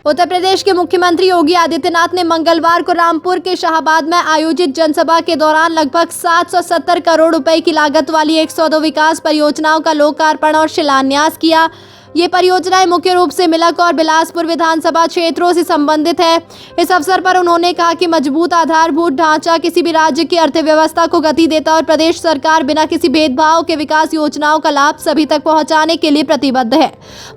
उत्तर प्रदेश के मुख्यमंत्री योगी आदित्यनाथ ने मंगलवार को रामपुर के शाहाबाद में आयोजित जनसभा के दौरान लगभग 770 करोड़ रुपए की लागत वाली 102 विकास परियोजनाओं का लोकार्पण और शिलान्यास किया। ये परियोजनाएं मुख्य रूप से मिलक और बिलासपुर विधानसभा क्षेत्रों से संबंधित है। इस अवसर पर उन्होंने कहा कि मजबूत आधारभूत ढांचा किसी भी राज्य की अर्थव्यवस्था को गति देता और प्रदेश सरकार बिना किसी भेदभाव के विकास योजनाओं का लाभ सभी तक पहुंचाने के लिए प्रतिबद्ध है।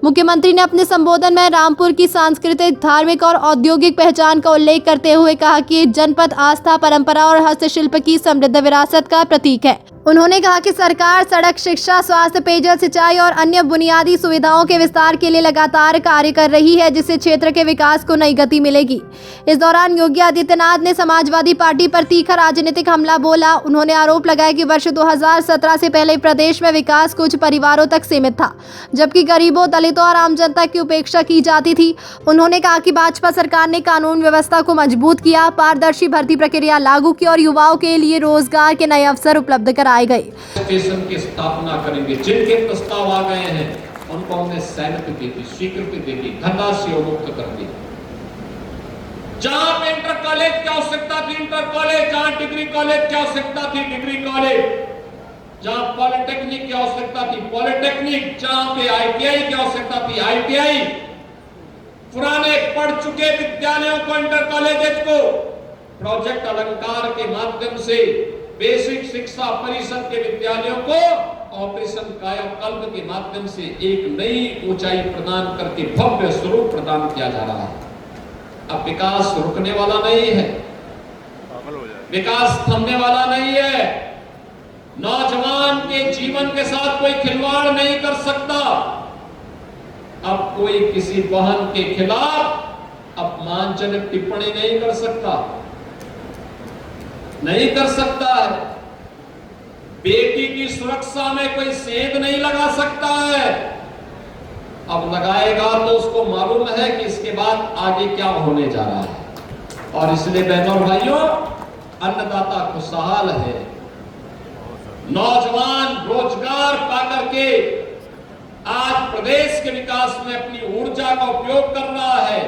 मुख्यमंत्री ने अपने संबोधन में रामपुर की सांस्कृतिक, धार्मिक और औद्योगिक पहचान का उल्लेख करते हुए कहा कि जनपद आस्था, परंपरा और हस्तशिल्प की समृद्ध विरासत का प्रतीक है। उन्होंने कहा कि सरकार सड़क, शिक्षा, स्वास्थ्य, पेयजल, सिंचाई और अन्य बुनियादी सुविधाओं के विस्तार के लिए लगातार कार्य कर रही है, जिससे क्षेत्र के विकास को नई गति मिलेगी। इस दौरान योगी आदित्यनाथ ने समाजवादी पार्टी पर तीखा राजनीतिक हमला बोला। उन्होंने आरोप लगाया कि वर्ष 2017 से पहले प्रदेश में विकास कुछ परिवारों तक सीमित था, जबकि गरीबों, दलितों और आम जनता की उपेक्षा की जाती थी। उन्होंने कहा कि भाजपा सरकार ने कानून व्यवस्था को मजबूत किया, पारदर्शी भर्ती प्रक्रिया लागू की और युवाओं के लिए रोजगार के नए अवसर उपलब्ध कराए गए। स्टेशन की स्थापना करेंगे। जिनके प्रस्ताव आ गए हैं उनको हमने सहमति दी थी, स्वीकृति दी थी, धनराशि मुक्त कर दी। जहां पे इंटर कॉलेज की आवश्यकता थी, इंटर कॉलेज, जहां डिग्री कॉलेज की आवश्यकता थी, डिग्री कॉलेज, जहां पॉलिटेक्निक की आवश्यकता थी, पॉलिटेक्निक, जहां पे आईटीआई की आवश्यकता थी, आईटीआई, पुराने पढ़ चुके विद्यालयों को, इंटर कॉलेज को प्रोजेक्ट अलंकार के माध्यम से, बेसिक शिक्षा परिषद के विद्यालयों को ऑपरेशन कायाकल्प के माध्यम से एक नई ऊंचाई प्रदान करके भव्य स्वरूप प्रदान किया जा रहा है। अब विकास रुकने वाला नहीं है, विकास थमने वाला नहीं है। नौजवान के जीवन के साथ कोई खिलवाड़ नहीं कर सकता। अब कोई किसी बहन के खिलाफ अपमानजनक टिप्पणी नहीं कर सकता, नहीं कर सकता है। बेटी की सुरक्षा में कोई सेंध नहीं लगा सकता है। अब लगाएगा तो उसको मालूम है कि इसके बाद आगे क्या होने जा रहा है। और इसलिए बहनों और भाइयों, अन्नदाता खुशहाल है। नौजवान रोजगार पाकर के आज प्रदेश के विकास में अपनी ऊर्जा का उपयोग कर रहा है।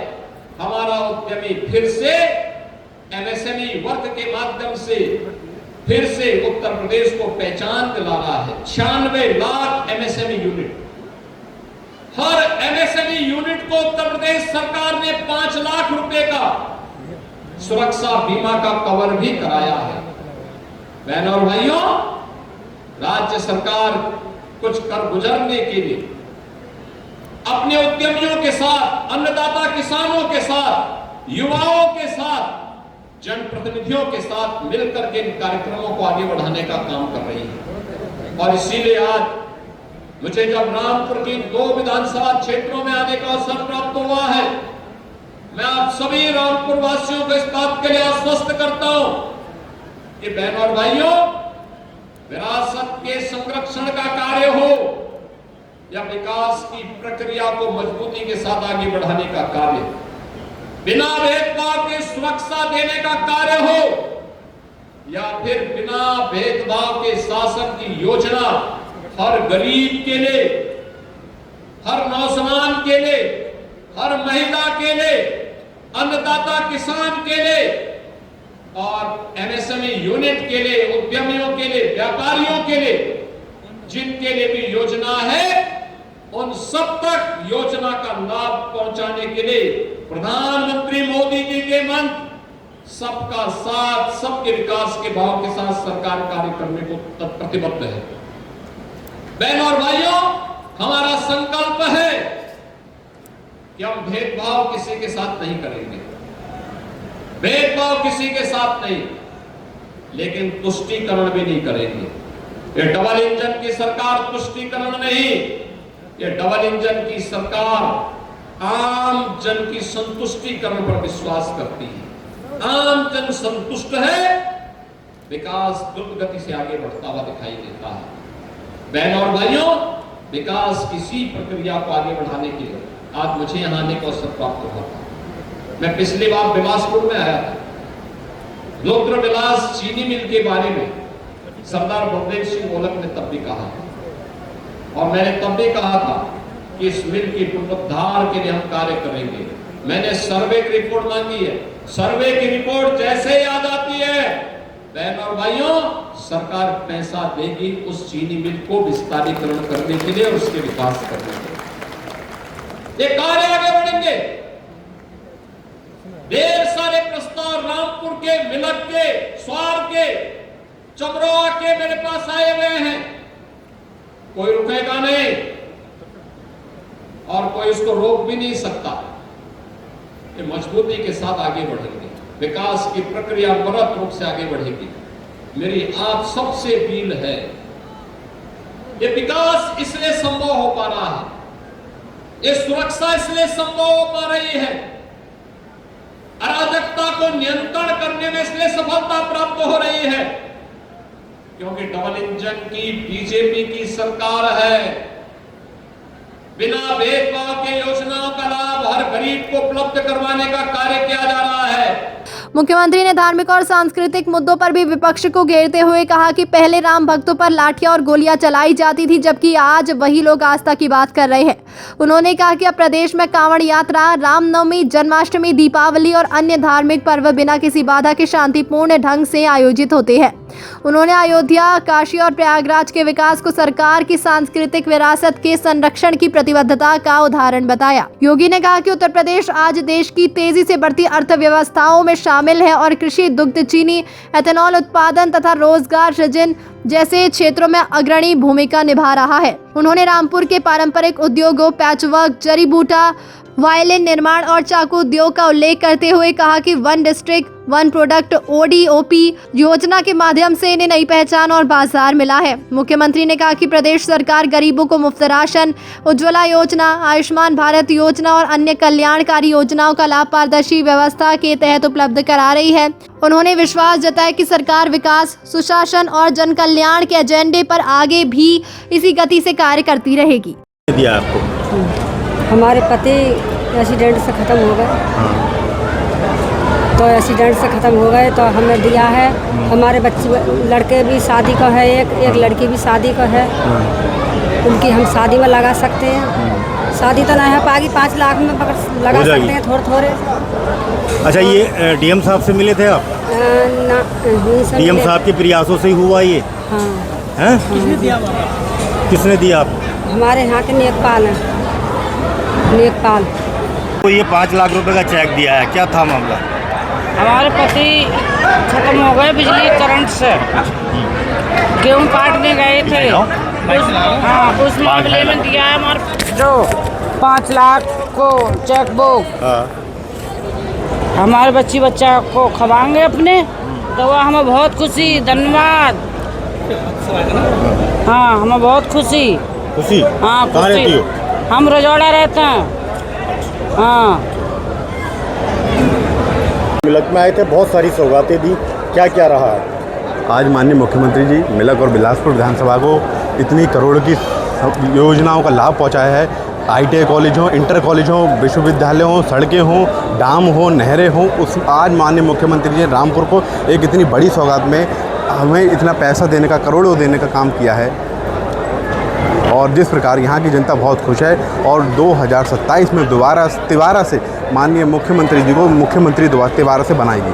हमारा उद्यमी फिर से एमएसएमई वर्क के माध्यम से फिर से उत्तर प्रदेश को पहचान दिला रहा है। 96 लाख एमएसएमई यूनिट, हर एमएसएमई यूनिट को उत्तर प्रदेश सरकार ने 5 लाख रुपए का सुरक्षा बीमा का कवर भी कराया है। बहनों और भाइयों, राज्य सरकार कुछ कर गुजरने के लिए अपने उद्यमियों के साथ, अन्नदाता किसानों के साथ, युवाओं के साथ, जनप्रतिनिधियों के साथ मिलकर के इन कार्यक्रमों को आगे बढ़ाने का काम कर रही है। और इसीलिए आज मुझे जब रामपुर की 2 विधानसभा क्षेत्रों में आने का अवसर प्राप्त हुआ है, मैं आप सभी रामपुर वासियों को इस बात के लिए आश्वस्त करता हूं कि बहनों और भाइयों, विरासत के संरक्षण का कार्य हो या विकास की प्रक्रिया को मजबूती के साथ आगे बढ़ाने का कार्य, बिना भेदभाव के सुरक्षा देने का कार्य हो या फिर बिना भेदभाव के शासन की योजना हर गरीब के लिए, हर नौजवान के लिए, हर महिला के लिए, अन्नदाता किसान के लिए और एमएसएमई यूनिट के लिए, उद्यमियों के लिए, व्यापारियों के लिए, जिनके लिए भी योजना है, उन सब तक योजना का लाभ पहुंचाने के लिए प्रधानमंत्री मोदी जी के मंत्र सबका साथ, सबके विकास के भाव के साथ सरकार कार्य करने को प्रतिबद्ध है। बहनों और भाइयों, हमारा संकल्प है कि हम भेदभाव किसी के साथ नहीं करेंगे, भेदभाव किसी के साथ नहीं, लेकिन तुष्टीकरण भी नहीं करेंगे। ये डबल इंजन की सरकार तुष्टीकरण नहीं, ये डबल इंजन की सरकार आम जन की संतुष्टिकरण पर विश्वास करती है। आम जन संतुष्ट है, विकास द्रुत गति से आगे बढ़ता हुआ दिखाई देता है। बहनों और भाइयों, विकास किसी प्रक्रिया को आगे बढ़ाने के लिए आज मुझे यहां आने का अवसर प्राप्त हुआ था। मैं पिछली बार बिलासपुर में आया था। रुद्र विलास चीनी मिल के बारे में सरदार बलदेव सिंह मोलक ने तब भी कहा और मैंने तब भी कहा था कि इस मिल की पुनरुद्धार के लिए हम कार्य करेंगे। मैंने सर्वे की रिपोर्ट मांगी है। सर्वे की रिपोर्ट जैसे ही आ जाती है, बहन और भाइयों, सरकार पैसा देगी उस चीनी मिल को विस्तारीकरण करने के लिए और उसके विकास करने के लिए। ये कार्य आगे बढ़ेंगे। ढेर सारे प्रस्ताव रामपुर के, मिलक के, स्वार के, चमरोआ के मेरे पास आए हुए हैं। कोई रुकेगा नहीं और कोई इसको रोक भी नहीं सकता। ये मजबूती के साथ आगे बढ़ेंगे। विकास की प्रक्रिया मरत रूप से आगे बढ़ेगी। मेरी आप सबसे अपील है, ये विकास इसलिए संभव हो पा रहा है, ये सुरक्षा इसलिए संभव हो पा रही है, अराजकता को नियंत्रण करने में इसलिए सफलता प्राप्त हो रही है क्योंकि डबल इंजन की बीजेपी की सरकार है। बिना भेदभाव के योजनाओं का लाभ हर गरीब को उपलब्ध करवाने का कार्य किया जा रहा है। मुख्यमंत्री ने धार्मिक और सांस्कृतिक मुद्दों पर भी विपक्ष को घेरते हुए कहा कि पहले राम भक्तों पर लाठियां और गोलियां चलाई जाती थी, जबकि आज वही लोग आस्था की बात कर रहे हैं। उन्होंने कहा कि अब प्रदेश में कांवड़ यात्रा, रामनवमी, जन्माष्टमी, दीपावली और अन्य धार्मिक पर्व बिना किसी बाधा के शांतिपूर्ण ढंग से आयोजित होते हैं। उन्होंने अयोध्या, काशी और प्रयागराज के विकास को सरकार की सांस्कृतिक विरासत के संरक्षण की प्रतिबद्धता का उदाहरण बताया। योगी ने कहा कि उत्तर प्रदेश आज देश की तेजी से बढ़ती अर्थव्यवस्थाओं में शामिल है और कृषि, दुग्ध, चीनी, एथेनॉल उत्पादन तथा रोजगार सृजन जैसे क्षेत्रों में अग्रणी भूमिका निभा रहा है। उन्होंने रामपुर के पारंपरिक उद्योगों, पैचवर्क, जड़ी बूटा, वायलिन निर्माण और चाकू उद्योग का उल्लेख करते हुए कहा कि one district one product ODOP योजना के माध्यम से इन्हें नई पहचान और बाजार मिला है। मुख्यमंत्री ने कहा कि प्रदेश सरकार गरीबों को मुफ्त राशन, उज्ज्वला योजना, आयुष्मान भारत योजना और अन्य कल्याणकारी योजनाओं का लाभ पारदर्शी व्यवस्था के तहत उपलब्ध करा रही है। उन्होंने विश्वास जताया कि सरकार विकास, सुशासन और जन कल्याण के एजेंडे पर आगे भी इसी गति से कार्य करती रहेगी। दिया आपको हमारे पति एक्सीडेंट से ख़त्म हो गए, तो एक्सीडेंट से ख़त्म हो गए तो हमें दिया है। हमारे बच्चे लड़के भी शादी का है, एक लड़की भी शादी का है, उनकी हम शादी में लगा सकते हैं। शादी तो नहीं है पागी, 5 लाख में लगा सकते हैं थोड़े थोड़े। अच्छा, ये DM साहब से मिले थे आप? ना, DM साहब के प्रयासों से ही हुआ ये? हाँ। हैं? किसने दिया आप? हमारे यहाँ के नेकपाल हैं, नेकपाल। तो ये 5 लाख रुपए का चेक दिया है, क्या था मामला? हमारे पति खत्म हो गए बिजली करंट से, गेहूँ काटने गए थे। हाँ, उस मामले में दिया है हमारे जो 5 लाख को चेक बुक। हमारे बच्चा को खवाएंगे अपने, तो वह हमें बहुत खुशी, धन्यवाद। हाँ, हमें बहुत खुशी। हाँ, कहाँ रहती हो? हम रजौड़ा रहते हैं। हाँ, मिलक में आए थे, बहुत सारी सौगातें दी, क्या क्या रहा है? आज माननीय मुख्यमंत्री जी मिलक और बिलासपुर विधानसभा को इतनी करोड़ की योजनाओं का लाभ पहुंचाया है। ITI कॉलेज हो, इंटर कॉलेज हो, विश्वविद्यालय हो, सड़कें हों, डाम हो, नहरें हों, उस आज माननीय मुख्यमंत्री जी ने रामपुर को एक इतनी बड़ी सौगात में हमें इतना पैसा देने का, करोड़ों देने का काम किया है। और जिस प्रकार यहाँ की जनता बहुत खुश है और 2027 में दोबारा से माननीय मुख्यमंत्री जी को मुख्यमंत्री दोबारा से बनाएगी।